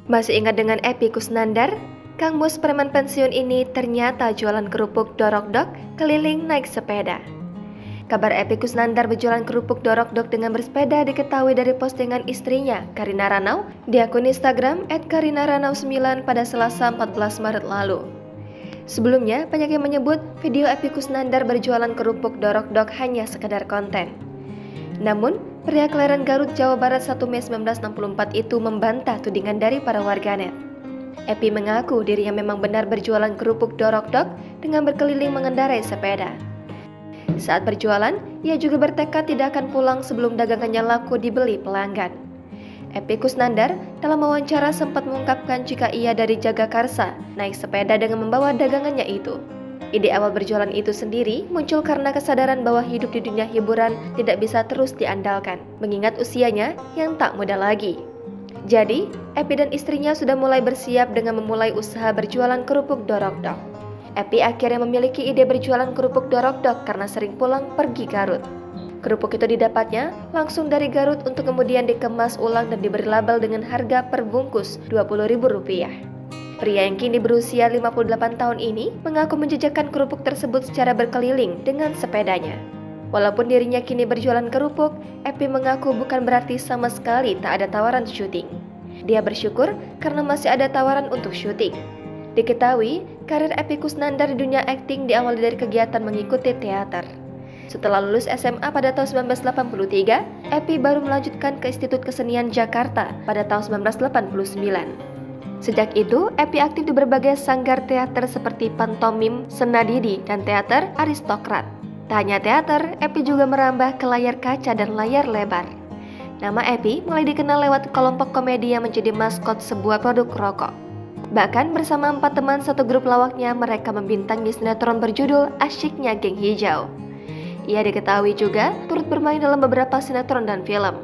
Masih ingat dengan Epy Kusnandar? Kang Mus preman pensiun ini ternyata jualan kerupuk dorok-dok keliling naik sepeda. Kabar Epy Kusnandar berjualan kerupuk dorok-dok dengan bersepeda diketahui dari postingan istrinya, Karina Ranau, di akun Instagram @karinaranau9 pada Selasa 14 Maret lalu. Sebelumnya, banyak yang menyebut video Epy Kusnandar berjualan kerupuk dorok-dok hanya sekedar konten. Namun, pria kelahiran Garut, Jawa Barat 1 Mei 1964 itu membantah tudingan dari para warganet. Epy mengaku dirinya memang benar berjualan kerupuk dorok-dok dengan berkeliling mengendarai sepeda. Saat berjualan, ia juga bertekad tidak akan pulang sebelum dagangannya laku dibeli pelanggan. Epy Kusnandar dalam wawancara sempat mengungkapkan jika ia dari Jagakarsa naik sepeda dengan membawa dagangannya itu. Ide awal berjualan itu sendiri muncul karena kesadaran bahwa hidup di dunia hiburan tidak bisa terus diandalkan, mengingat usianya yang tak muda lagi. Jadi, Epy dan istrinya sudah mulai bersiap dengan memulai usaha berjualan kerupuk dorok-dok. Epy akhirnya memiliki ide berjualan kerupuk dorok-dok karena sering pulang pergi Garut. Kerupuk itu didapatnya langsung dari Garut untuk kemudian dikemas ulang dan diberi label dengan harga per bungkus Rp20.000. Pria yang kini berusia 58 tahun ini mengaku menjajakan kerupuk tersebut secara berkeliling dengan sepedanya. Walaupun dirinya kini berjualan kerupuk, Epy mengaku bukan berarti sama sekali tak ada tawaran syuting. Dia bersyukur karena masih ada tawaran untuk syuting. Diketahui, karir Epy Kusnandar di dunia akting diawali dari kegiatan mengikuti teater. Setelah lulus SMA pada tahun 1983, Epy baru melanjutkan ke Institut Kesenian Jakarta pada tahun 1989. Sejak itu, Epy aktif di berbagai sanggar teater seperti pantomim, senadidi, dan teater aristokrat. Tak hanya teater, Epy juga merambah ke layar kaca dan layar lebar. Nama Epy mulai dikenal lewat kelompok komedi yang menjadi maskot sebuah produk rokok. Bahkan bersama 4 teman satu grup lawaknya, mereka membintangi sinetron berjudul Asyiknya Geng Hijau. Ia diketahui juga turut bermain dalam beberapa sinetron dan film.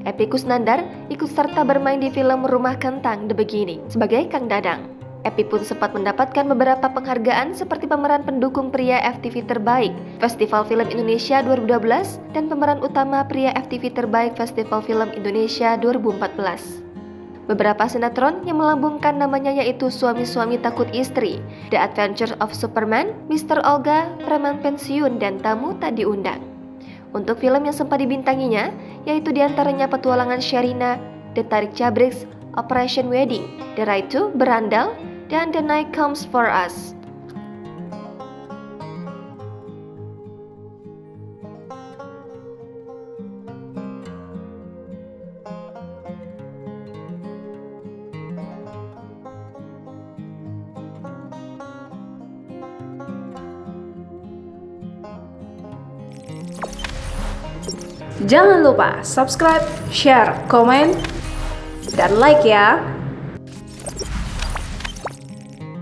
Epy Kusnandar ikut serta bermain di film Rumah Kentang The Beginning sebagai Kang Dadang. Epy pun sempat mendapatkan beberapa penghargaan seperti pemeran pendukung pria FTV terbaik Festival Film Indonesia 2012 dan pemeran utama pria FTV terbaik Festival Film Indonesia 2014. Beberapa sinetron yang melambungkan namanya yaitu Suami-Suami Takut Istri, The Adventures of Superman, Mr. Olga, Preman Pensiun, dan Tamu Tak Diundang. Untuk film yang sempat dibintanginya, yaitu diantaranya Petualangan Sherina, The Tarik Cabrix, Operation Wedding, The Right to Berandal, dan The Night Comes For Us. Jangan lupa subscribe, share, komen, dan like ya.